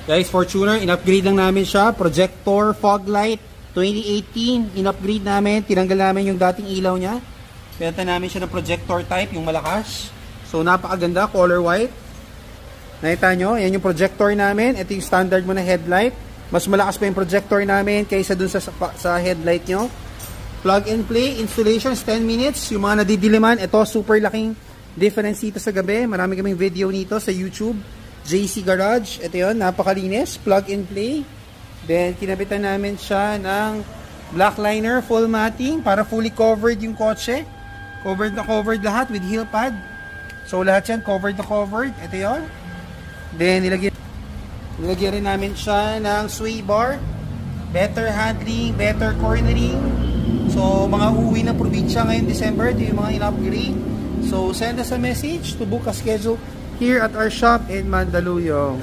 Guys, Fortuner, in-upgrade lang namin siya. Projector fog light 2018. In-upgrade namin. Tinanggal namin yung dating ilaw niya. Pinalitan namin siya ng projector type, yung malakas. So, napakaganda. Color white. Nakita nyo? Yan yung projector namin. Ito yung standard mo na headlight. Mas malakas pa yung projector namin kaysa dun sa headlight nyo. Plug and play. Installation is 10 minutes. Yung mga nadidiliman, ito super laking difference dito sa gabi. Marami kaming video nito sa YouTube. JC Garage. Ito yun, napakalinis. Plug and play. Then, kinabitan namin siya ng black liner, full matting, para fully covered yung kotse. Covered na covered lahat with heel pad. So, lahat yan, covered na covered. Ito yun. Then, nilagyan rin namin siya ng sway bar. Better handling, better cornering. So, mga uuwi ng probinsya ngayong December, ito yung mga in-upgrade. So, send us a message to book a schedule here at our shop in Mandaluyong.